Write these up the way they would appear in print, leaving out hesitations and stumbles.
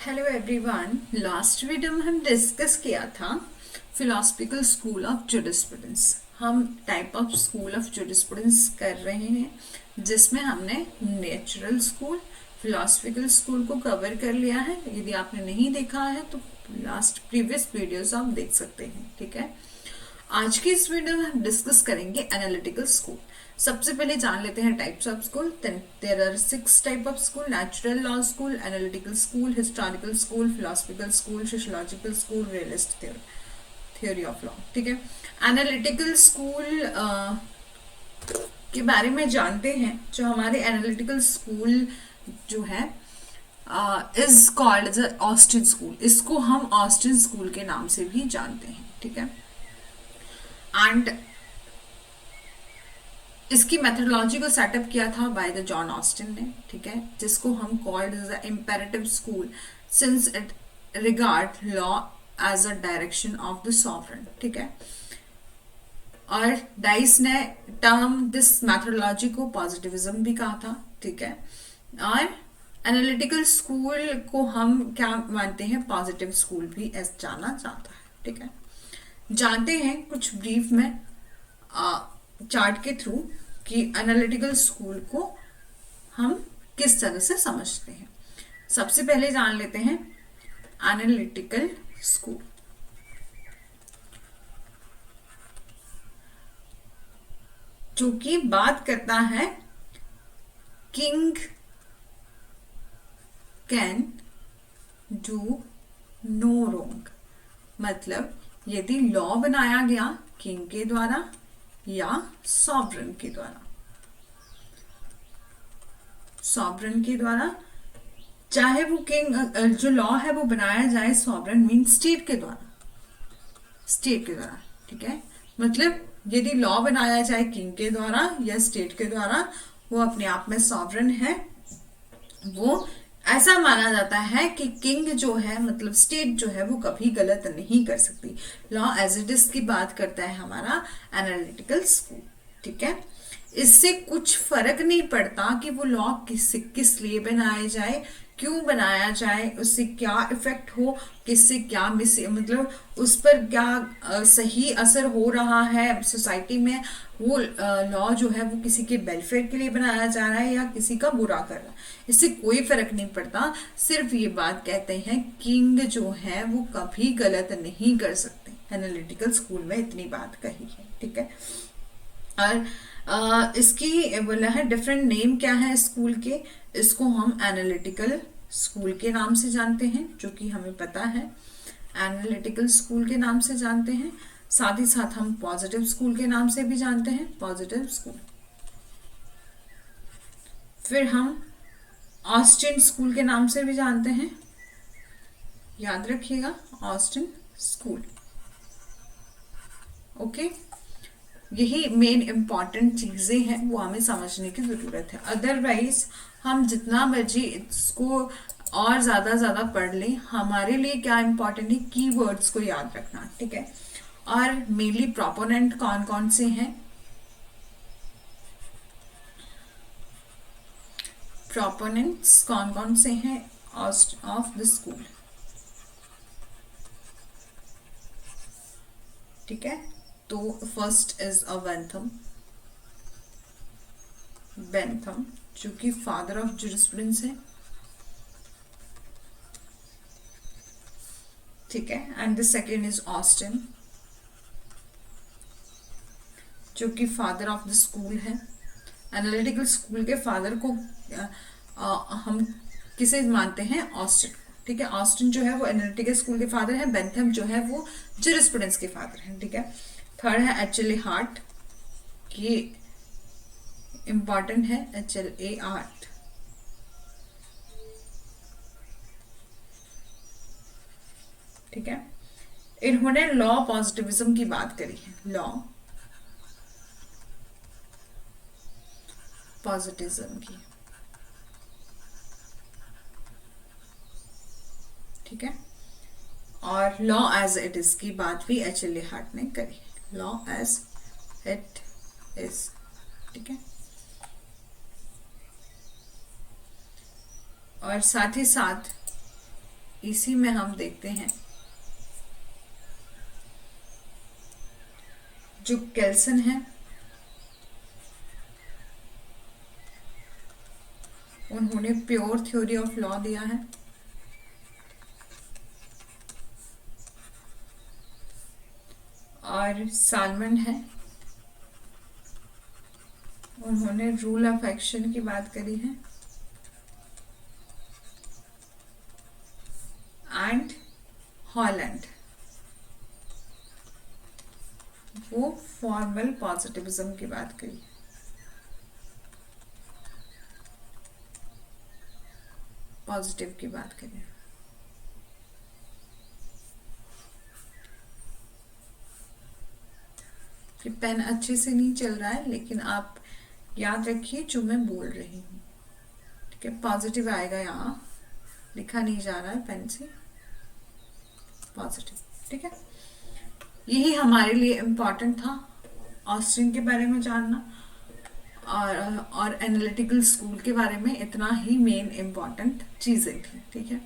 Hello everyone. Last video में हम discuss किया था फिलोसफिकल स्कूल ऑफ जुरिस्प्रूडेंस। हम type of school of jurisprudence कर रहे हैं जिसमें हमने नेचुरल स्कूल, फिलोसफिकल स्कूल को कवर कर लिया है। यदि आपने नहीं देखा है तो लास्ट प्रीवियस वीडियोस आप देख सकते हैं। ठीक है, आज की इस वीडियो में हम डिस्कस करेंगे एनालिटिकल स्कूल। सबसे पहले जान लेते हैं types of school. There are 6 type of school: natural law school, analytical school, historical school, philosophical school, sociological school, realist theory of law. ठीक है, एनालिटिकल स्कूल के बारे में जानते हैं। जो हमारे एनालिटिकल स्कूल जो है is called as Austin school. इसको हम ऑस्टिन स्कूल के नाम से भी जानते हैं। ठीक है, एंड इसकी मेथोडोलॉजी को सेटअप किया था बाय द जॉन ऑस्टिन ने। ठीक है, जिसको हम called as the imperative school since it regard law as a direction of the sovereign. ठीक है, और डाइस ने टर्म दिस मेथोडोलॉजी को पॉजिटिविज्म भी कहा था। ठीक है, और एनालिटिकल स्कूल को हम क्या मानते हैं, पॉजिटिव स्कूल भी जाना जाता है। ठीक है, जानते हैं कुछ ब्रीफ में चार्ट के थ्रू कि एनालिटिकल स्कूल को हम किस तरह से समझते हैं। सबसे पहले जान लेते हैं एनालिटिकल स्कूल। जो कि बात करता है king can do no wrong. मतलब यदि लॉ बनाया गया किंग के द्वारा या सॉवरेन के द्वारा, सॉवरेन के द्वारा, चाहे वो किंग जो लॉ है वो बनाया जाए सॉवरेन मीन स्टेट के द्वारा, स्टेट के द्वारा। ठीक है, मतलब यदि लॉ बनाया जाए किंग के द्वारा या स्टेट के द्वारा, वो अपने आप में सॉवरेन है। वो ऐसा माना जाता है कि किंग जो है मतलब स्टेट जो है वो कभी गलत नहीं कर सकती। लॉ एज इट इज की बात करता है हमारा एनालिटिकल स्कूल। ठीक है, इससे कुछ फर्क नहीं पड़ता कि वो लॉ किस लिए बनाया जाए, क्यों बनाया जाए, उससे क्या इफेक्ट हो, किससे क्या मतलब उस पर क्या सही असर हो रहा है सोसाइटी में। वो लॉ जो है वो किसी के वेलफेयर के लिए बनाया जा रहा है या किसी का बुरा कर रहा है, इससे कोई फर्क नहीं पड़ता। सिर्फ ये बात कहते हैं किंग जो है वो कभी गलत नहीं कर सकते। एनालिटिकल स्कूल में इतनी बात कही है। ठीक है, और इसकी बोला है डिफरेंट नेम क्या है स्कूल के। इसको हम एनालिटिकल स्कूल के नाम से जानते हैं, जो कि हमें पता है। एनालिटिकल स्कूल के नाम से जानते हैं, साथ ही साथ हम पॉजिटिव स्कूल के नाम से भी जानते हैं, पॉजिटिव स्कूल। फिर हम ऑस्टिन स्कूल के नाम से भी जानते हैं, याद रखिएगा, ऑस्टिन स्कूल। ओके, यही मेन इंपॉर्टेंट चीजें हैं, वो हमें समझने की जरूरत है। अदरवाइज हम जितना मर्जी इसको और ज्यादा पढ़ लें, हमारे लिए क्या इंपॉर्टेंट है, कीवर्ड्स को याद रखना। ठीक है, और मेनली प्रोपोनेंट कौन कौन से हैं, प्रोपोनेंट्स कौन कौन से हैं ऑफ द स्कूल। ठीक है, तो first is a Bentham. Bentham जो कि फादर ऑफ जुरिस्प्रूडेंस है। ठीक है, and the second is Austin जो कि फादर ऑफ द स्कूल है। एनालिटिकल स्कूल के फादर को हम किसे मानते हैं, ऑस्टिन। ठीक है, ऑस्टिन जो है वो एनालिटिकल स्कूल के फादर है। बेंथम जो है वो जुरिस्प्रूडेंस के फादर है। ठीक है, थर्ड है एच.एल.ए. हार्ट। ये इंपॉर्टेंट है, एच.एल.ए. हार्ट। ठीक है, इन्होंने लॉ पॉजिटिविज्म की बात करी है, लॉ पॉजिटिविज्म की। ठीक है, और लॉ एज इट इज की बात भी एच.एल.ए. हार्ट ने करी, लॉ एज इट इज। ठीक है, और साथ ही साथ इसी में हम देखते हैं जो केल्सन है उन्होंने प्योर थ्योरी ऑफ लॉ दिया है, और सालमन है उन्होंने रूल ऑफ एक्शन की बात करी है, एंड हॉलैंड वो फॉर्मल पॉजिटिविज्म की बात करी। पॉजिटिव की बात करें कि पेन अच्छे से नहीं चल रहा है, लेकिन आप याद रखिए जो मैं बोल रही हूँ, ठीक है। पॉजिटिव आएगा, यहाँ लिखा नहीं जा रहा है पेन से, पॉजिटिव, ठीक है। यही हमारे लिए इम्पोर्टेंट था ऑस्टिन के बारे में जानना, और एनालिटिकल स्कूल के बारे में इतना ही मेन इम्पॉर्टेंट चीज़ें थी, ठीक है।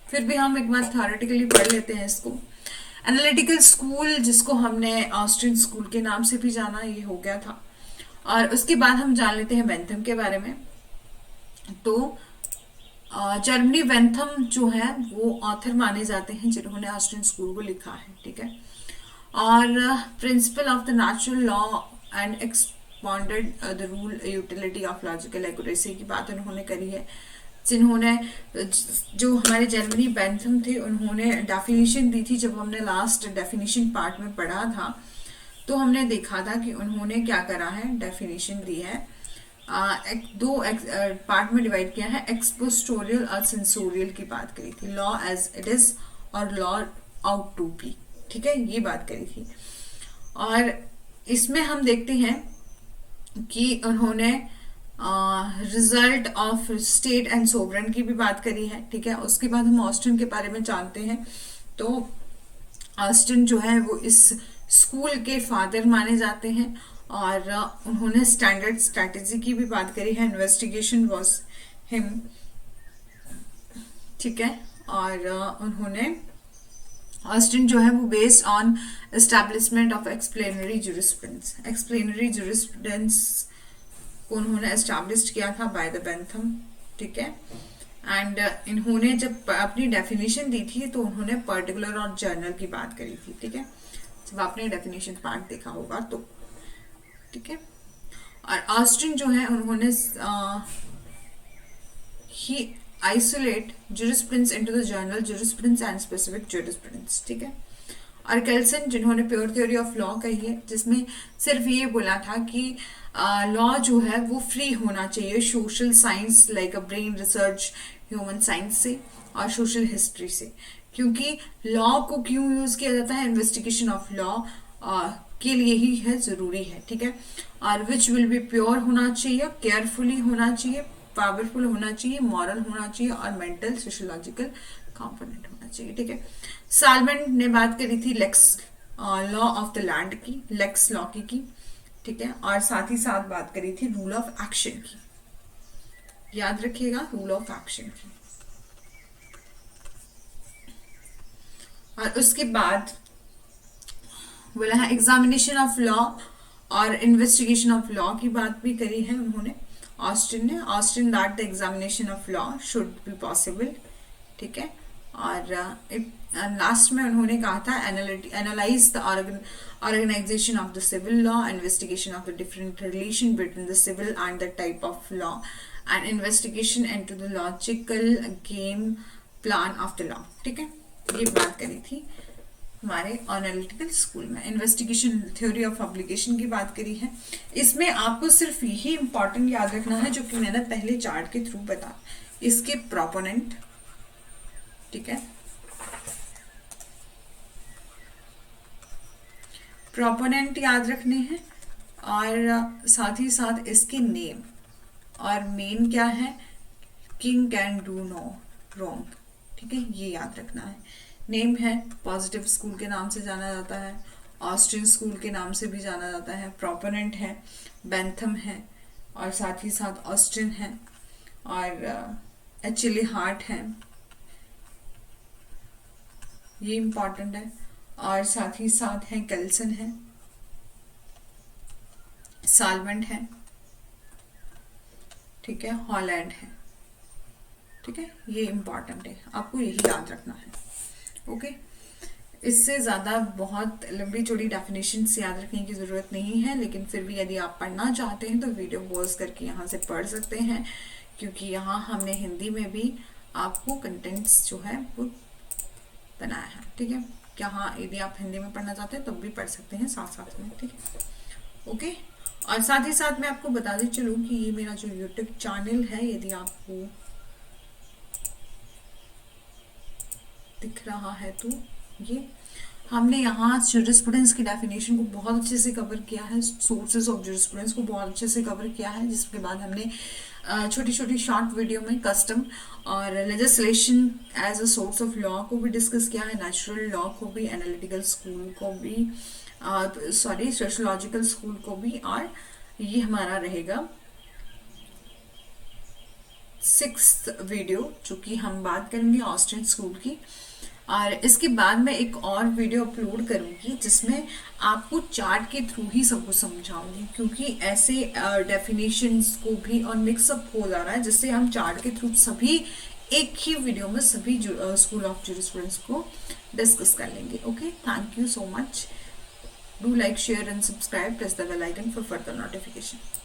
फिर भी हम एक बार थ्योरेटिकली पढ़ लेते हैं इसको। एनालिटिकल स्कूल, जिसको हमने ऑस्टिन स्कूल के नाम से भी जाना, ये हो गया था। और उसके बाद हम जान लेते हैं बेंथम के बारे में। तो जर्मनी बेंथम जो है वो ऑथर माने जाते हैं जिन्होंने ऑस्टिन स्कूल को लिखा है, ठीक है। और principle of the natural law and expounded the rule utility of logical accuracy की बात उन्होंने करी है। जिन्होंने, जो हमारे जर्मनी बेंथम थे, उन्होंने डेफिनेशन दी थी। जब हमने लास्ट डेफिनेशन पार्ट में पढ़ा था तो हमने देखा था कि उन्होंने क्या करा है, डेफिनेशन दी है, दो पार्ट में डिवाइड किया है, एक्सपोस्टोरियल और सेंसोरियल की बात करी थी, लॉ एज इट इज और लॉ आउट टू बी, ठीक है, ये बात करी थी। और इसमें हम देखते हैं कि उन्होंने result of state and sovereign की भी बात करी है, ठीक है। उसके बाद हम ऑस्टिन के बारे में जानते हैं। तो ऑस्टिन जो है वो इस स्कूल के फादर माने जाते हैं, और उन्होंने स्टैंडर्ड स्ट्रैटेजी की भी बात करी है, इन्वेस्टिगेशन वाज हिम, ठीक है। और उन्होंने, ऑस्टिन जो है वो based on establishment of explanatory jurisprudence, explanatory jurisprudence को उन्होंने एस्टैब्लिश किया था बाय द बेंथम, ठीक है। एंड इन्होंने जब अपनी डेफिनेशन दी थी तो उन्होंने पर्टिकुलर और जर्नल की बात करी थी, ठीक है, जब आपने डेफिनेशन पार्ट देखा होगा तो, ठीक है। और ऑस्टिन जो है उन्होंने ही isolate jurisprudence into the general jurisprudence and specific jurisprudence, ठीक है। और केल्सन जिन्होंने प्योर थ्योरी ऑफ लॉ कही है, जिसमें सिर्फ ये बोला था कि लॉ जो है वो फ्री होना चाहिए social science like a brain research, human science से और सोशल हिस्ट्री से। क्योंकि लॉ को क्यों यूज किया जाता है, इन्वेस्टिगेशन ऑफ लॉ के लिए ही है, जरूरी है, ठीक है। और विच विल बी प्योर होना चाहिए, केयरफुली होना चाहिए, पावरफुल होना चाहिए, मॉरल होना चाहिए और मेंटल सोशियोलॉजिकल कंपोनेंट होना चाहिए, ठीक है। सालमन ने बात करी थी lex law of the land की, लेक्स लॉ की, ठीक है। और साथ ही साथ बात करी थी रूल ऑफ एक्शन की, याद रखिएगा, रूल ऑफ एक्शन की। और उसके बाद बोला है एग्जामिनेशन ऑफ लॉ और इन्वेस्टिगेशन ऑफ लॉ की बात भी करी है उन्होंने, ऑस्टिन ने। Austin that the examination of law should be possible, ठीक है। और लास्ट में उन्होंने कहा था analyse the organisation of the civil law, investigation of the different relation between the civil and the type of law, and investigation into the logical game plan of the law, ठीक है। ये बात करी थी हमारे एनालिटिकल स्कूल में। Investigation theory of application की बात करी है। इसमें आपको सिर्फ यही इंपॉर्टेंट याद रखना है जो कि मैंने पहले चार्ट के थ्रू बता, इसके प्रोपोनेंट, ठीक है, प्रोपोनेंट याद रखने हैं, और साथ ही साथ इसके नेम, और मेन क्या है, king can do no wrong, ठीक है, ये याद रखना है। नेम है, पॉजिटिव स्कूल के नाम से जाना जाता है, ऑस्टिन स्कूल के नाम से भी जाना जाता है। प्रोपोनेंट है, बेंथम है, और साथ ही साथ ऑस्टिन है, और एचली हार्ट है, ये इम्पॉर्टेंट है। और साथ ही साथ है कैल्सन है, साल्वेंट है, ठीक है, हॉलैंड है, ठीक है, ये इम्पॉर्टेंट है, आपको यही याद रखना है। ओके, इससे ज़्यादा बहुत लंबी चौड़ी डेफिनेशंस याद रखने की ज़रूरत नहीं है, लेकिन फिर भी यदि आप पढ़ना चाहते हैं तो वीडियो पॉज करके यहाँ से पढ़ सकते हैं, क्योंकि यहाँ हमने हिंदी में भी आपको कंटेंट्स जो है वो बनाया है, ठीक है। यहाँ यदि आप हिंदी में पढ़ना चाहते हैं तब भी पढ़ सकते हैं साथ साथ में, ठीक है। ओके, और साथ ही साथ मैं आपको बता दी चलूँ कि ये मेरा जो यूट्यूब चैनल है, यदि आपको दिख रहा है तो ये हमने यहाँ जूरिस्प्रूडेंस की डेफिनेशन को बहुत अच्छे से कवर किया है, सोर्सेज ऑफ जूरिस्प्रूडेंस को बहुत अच्छे से कवर किया है, जिसके बाद हमने छोटी छोटी शॉर्ट वीडियो में कस्टम और legislation as a source of law को भी डिस्कस किया है, नेचुरल लॉ को भी, एनालिटिकल स्कूल को भी, सॉरी सोशोलॉजिकल स्कूल को भी, और ये हमारा रहेगा 6th वीडियो जो कि हम बात करेंगे ऑस्ट्रियन स्कूल की। और इसके बाद मैं एक और वीडियो अपलोड करूंगी जिसमें आपको चार्ट के थ्रू ही सब कुछ समझाऊंगी, क्योंकि ऐसे डेफिनेशंस को भी और मिक्सअप हो जा रहा है, जिससे हम चार्ट के थ्रू सभी एक ही वीडियो में सभी स्कूल ऑफ जूरिस्प्रूडेंस को डिस्कस कर लेंगे। Okay, thank you so much, do like, share and subscribe, press the bell icon for further notification.